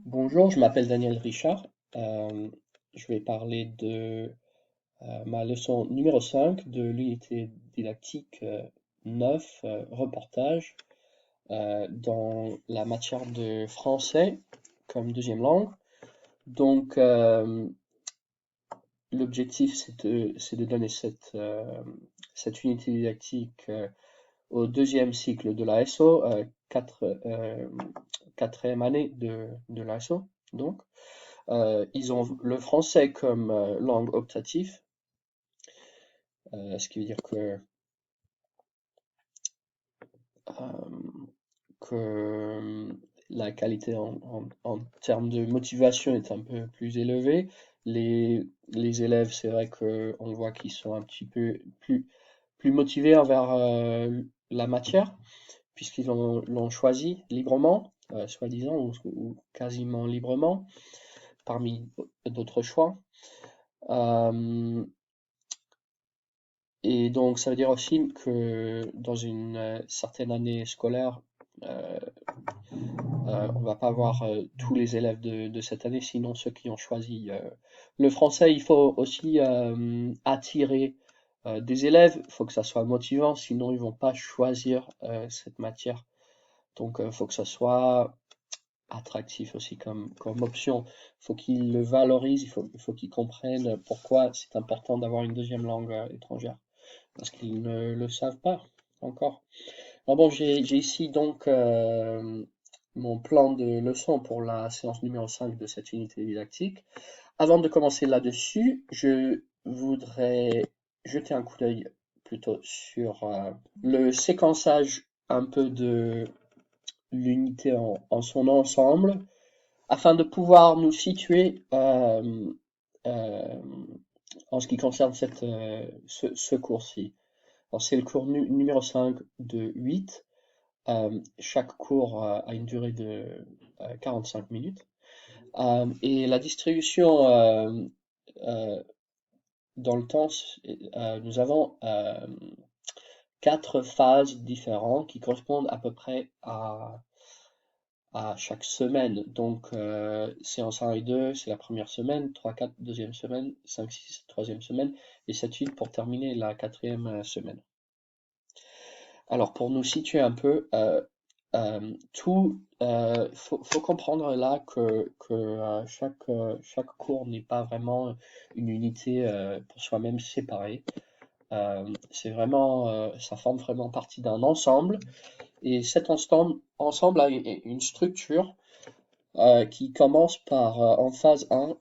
Bonjour, je m'appelle Daniel Richard. Je vais parler de ma leçon numéro 5 de l'unité didactique 9, reportage, dans la matière de français comme deuxième langue. Donc, l'objectif, c'est de donner cette unité didactique au deuxième cycle de l'ASO, quatrième année de l'ASO. Donc, ils ont le français comme langue optative, ce qui veut dire que la qualité en termes de motivation est un peu plus élevée. Les élèves, c'est vrai qu'on voit qu'ils sont un petit peu plus motivés envers la matière, puisqu'ils l'ont choisi librement, soi-disant, ou quasiment librement, parmi d'autres choix. Euh, Et donc, ça veut dire aussi que dans une certaine année scolaire, euh, on va pas avoir tous les élèves de cette année, sinon ceux qui ont choisi le français, il faut aussi attirer des élèves. Il faut que ça soit motivant, sinon ils vont pas choisir cette matière. Donc, il faut que ça soit attractif aussi comme option. Il faut qu'ils le valorisent, il faut qu'ils comprennent pourquoi c'est important d'avoir une deuxième langue étrangère parce qu'ils ne le savent pas encore. Alors bon, j'ai ici donc mon plan de leçon pour la séance numéro 5 de cette unité didactique. Avant de commencer là-dessus, je voudrais jeter un coup d'œil plutôt sur le séquençage un peu de l'unité en son ensemble, afin de pouvoir nous situer euh, en ce qui concerne ce cours-ci. Alors, c'est le cours numéro 5 de 8. Chaque cours a une durée de 45 minutes. Et la distribution euh, dans le temps, nous avons 4 phases différentes qui correspondent à peu près à chaque semaine. Donc, séance 1 et 2, c'est la première semaine, 3, 4, deuxième semaine, 5, 6, troisième semaine, et 7, 8 pour terminer la quatrième semaine. Alors, pour nous situer un peu, faut comprendre là que chaque cours n'est pas vraiment une unité pour soi-même séparée. C'est vraiment, ça forme vraiment partie d'un ensemble, et cet ensemble a une structure qui commence par, en phase 1,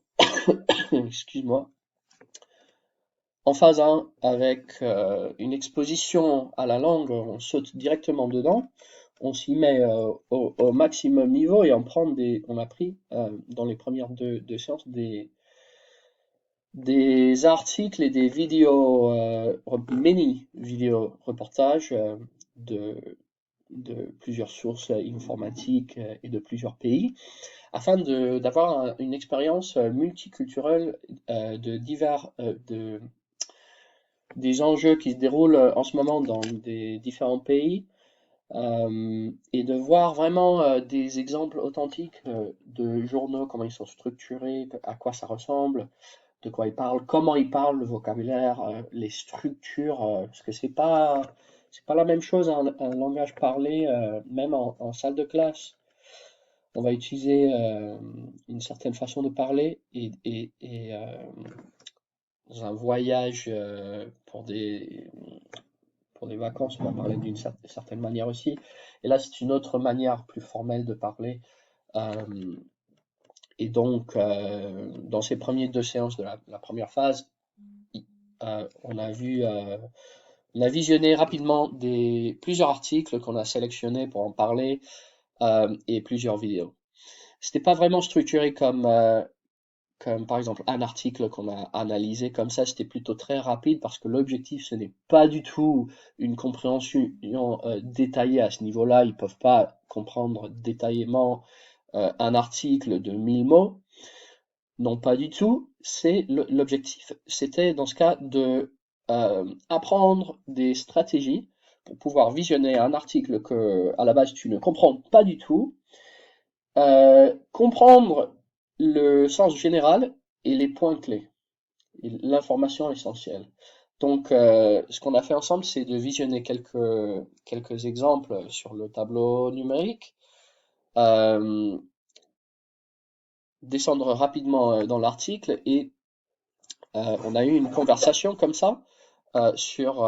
excuse-moi, en phase 1 avec une exposition à la langue, on saute directement dedans. On s'y met au maximum niveau et on a pris dans les premières deux séances des articles et des vidéos, mini vidéos reportages de, de plusieurs sources informatiques et de plusieurs pays, afin d'avoir une expérience multiculturelle des enjeux qui se déroulent en ce moment dans des différents pays, et de voir vraiment des exemples authentiques de journaux, comment ils sont structurés, à quoi ça ressemble, de quoi ils parlent, comment ils parlent, le vocabulaire, les structures, parce que c'est pas la même chose un langage parlé, même en salle de classe. On va utiliser une certaine façon de parler et dans un voyage pour des vacances, on va parler d'une certaine manière aussi. Et là, c'est une autre manière plus formelle de parler. Euh, et donc, dans ces premières 2 séances de la première phase, on a visionné rapidement plusieurs articles qu'on a sélectionnés pour en parler et plusieurs vidéos. C'était pas vraiment structuré comme par exemple un article qu'on a analysé comme ça, c'était plutôt très rapide parce que l'objectif, ce n'est pas du tout une compréhension détaillée à ce niveau-là. Ils peuvent pas comprendre détaillément un article de 1000 mots. Non, pas du tout. L'objectif, c'était dans ce cas de apprendre des stratégies pour pouvoir visionner un article que à la base tu ne comprends pas du tout, Comprendre le sens général et les points clés, et l'information essentielle. Donc, ce qu'on a fait ensemble, c'est de visionner quelques exemples sur le tableau numérique, euh, descendre rapidement dans l'article et on a eu une conversation comme ça sur,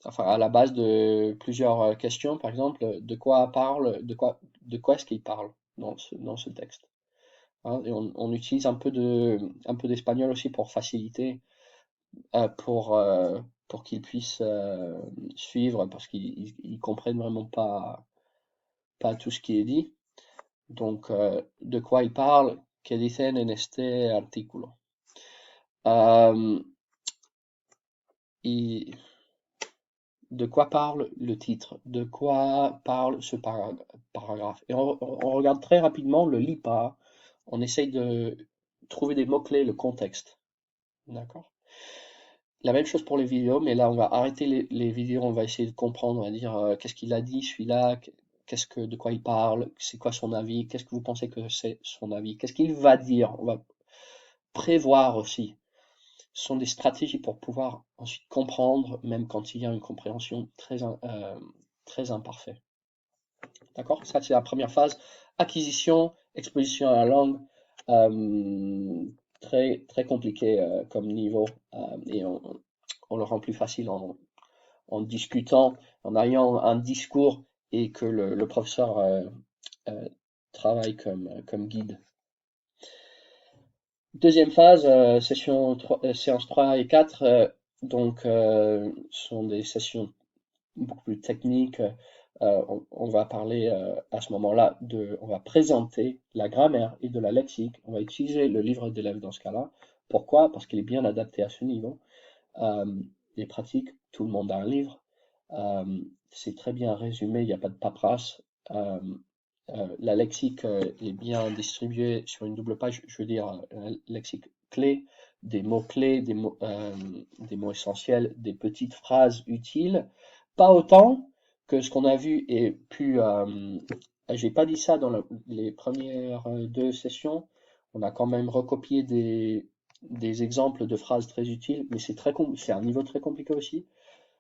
enfin, à la base de plusieurs questions, par exemple, de quoi est-ce qu'il parle dans ce texte. Hein, et on utilise un peu d'espagnol aussi pour faciliter, euh, pour, euh, pour qu'ils puissent suivre, parce qu'ils comprennent vraiment pas tout ce qui est dit. Donc, de quoi il parle, que dicen en este artículo. Euh, et de quoi parle le titre? De quoi parle ce paragraphe? Et on regarde très rapidement, le lit pas, on essaye de trouver des mots-clés, le contexte. D'accord? La même chose pour les vidéos, mais là on va arrêter les vidéos, on va essayer de comprendre, on va dire qu'est-ce qu'il a dit celui-là, de quoi il parle, c'est quoi son avis, qu'est-ce que vous pensez que c'est son avis, qu'est-ce qu'il va dire, on va prévoir aussi. Ce sont des stratégies pour pouvoir ensuite comprendre, même quand il y a une compréhension très imparfaite. D'accord? Ça, c'est la première phase. Acquisition, exposition à la langue. Très compliqué comme niveau. Et on le rend plus facile en discutant, en ayant un discours et que le professeur euh, travaille comme guide. Deuxième phase, séance 3 et 4, donc sont des sessions beaucoup plus techniques. On va parler à ce moment-là on va présenter la grammaire et de la lexique. On va utiliser le livre d'élèves dans ce cas-là. Pourquoi? Parce qu'il est bien adapté à ce niveau. Euh, les pratiques, tout le monde a un livre. Euh, c'est très bien résumé, il n'y a pas de paperasse. Euh, la lexique est bien distribuée sur une double page, je veux dire, un lexique clé, des mots clés, des mots essentiels, des petites phrases utiles. Pas autant que ce qu'on a vu et pu. J'ai pas dit ça dans les premières deux sessions. On a quand même recopié des exemples de phrases très utiles, mais c'est un niveau très compliqué aussi.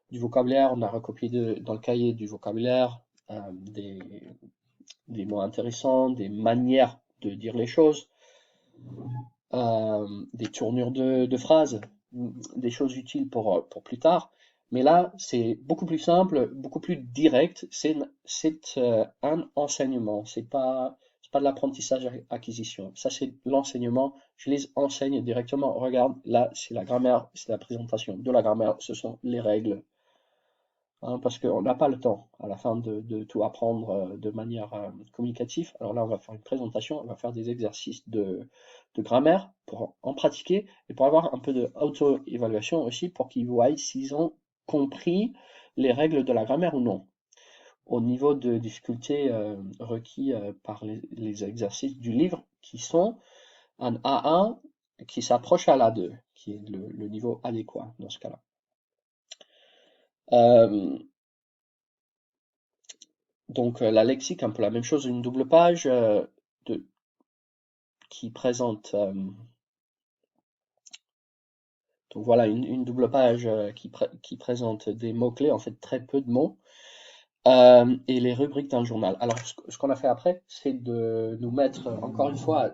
Du vocabulaire, on a recopié dans le cahier du vocabulaire, des, des mots intéressants, des manières de dire les choses, des tournures de phrases, des choses utiles pour plus tard. Mais là, c'est beaucoup plus simple, beaucoup plus direct. C'est un enseignement. C'est pas de l'apprentissage acquisition. Ça, c'est l'enseignement. Je les enseigne directement. Regarde, là, c'est la grammaire, c'est la présentation de la grammaire. Ce sont les règles, hein, parce qu'on n'a pas le temps à la fin de tout apprendre de manière communicative. Alors là, on va faire une présentation, on va faire des exercices de grammaire pour en pratiquer et pour avoir un peu d'auto-évaluation aussi pour qu'ils voient s'ils ont compris les règles de la grammaire ou non, au niveau de difficulté requis par les exercices du livre qui sont un A1 qui s'approche à l'A2, qui est le niveau adéquat dans ce cas-là. Donc la lexique, un peu la même chose, une double page de, qui présente, donc voilà, une double page qui présente des mots-clés, en fait très peu de mots, et les rubriques d'un journal. Alors ce qu'on a fait après, c'est de nous mettre encore une fois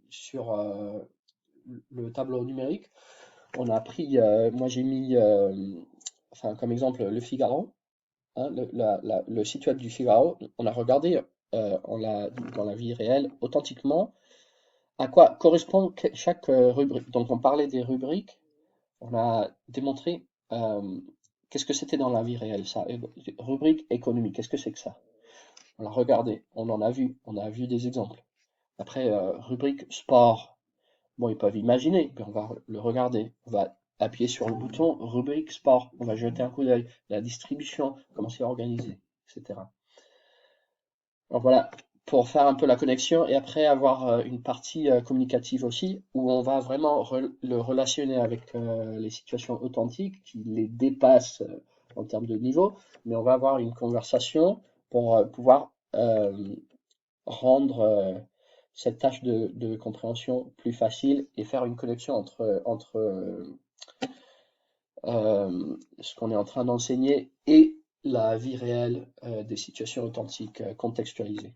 sur le tableau numérique. On a pris, moi j'ai mis, enfin comme exemple le Figaro, hein, le site web du Figaro. On a regardé dans la vie réelle authentiquement à quoi correspond chaque rubrique. Donc on parlait des rubriques, on a démontré qu'est-ce que c'était dans la vie réelle, ça. Rubrique économique, qu'est-ce que c'est que ça? On l'a regardé, on a vu des exemples. Après, rubrique sport, bon, ils peuvent imaginer, puis on va le regarder, on va appuyer sur le bouton rubrique sport, on va jeter un coup d'œil, la distribution, comment c'est organisé, etc. Alors voilà, pour faire un peu la connexion et après avoir une partie communicative aussi, où on va vraiment le relationner avec les situations authentiques qui les dépassent en termes de niveau, mais on va avoir une conversation pour pouvoir rendre cette tâche de compréhension plus facile et faire une connexion entre ce qu'on est en train d'enseigner et la vie réelle des situations authentiques contextualisées.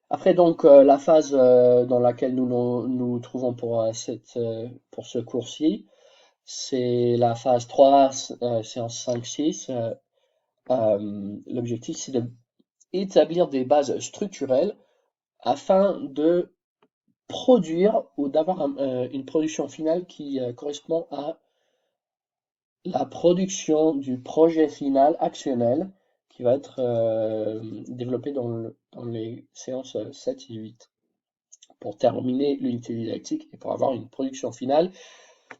Après donc la phase dans laquelle nous trouvons pour ce cours-ci, c'est la phase 3, séance 5-6. L'objectif c'est d'établir des bases structurelles afin de produire ou d'avoir une production finale qui correspond à la production du projet final actionnel qui va être développé dans les séances 7 et 8 pour terminer l'unité didactique et pour avoir une production finale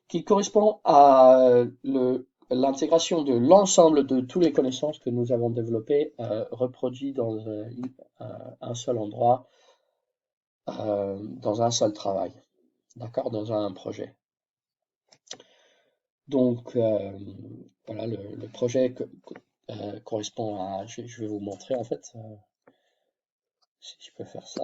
qui correspond à l'intégration de l'ensemble de toutes les connaissances que nous avons développées reproduites dans un seul endroit, dans un seul travail, d'accord, dans un projet. Donc voilà, le projet correspond à, je vais vous montrer en fait, si je peux faire ça.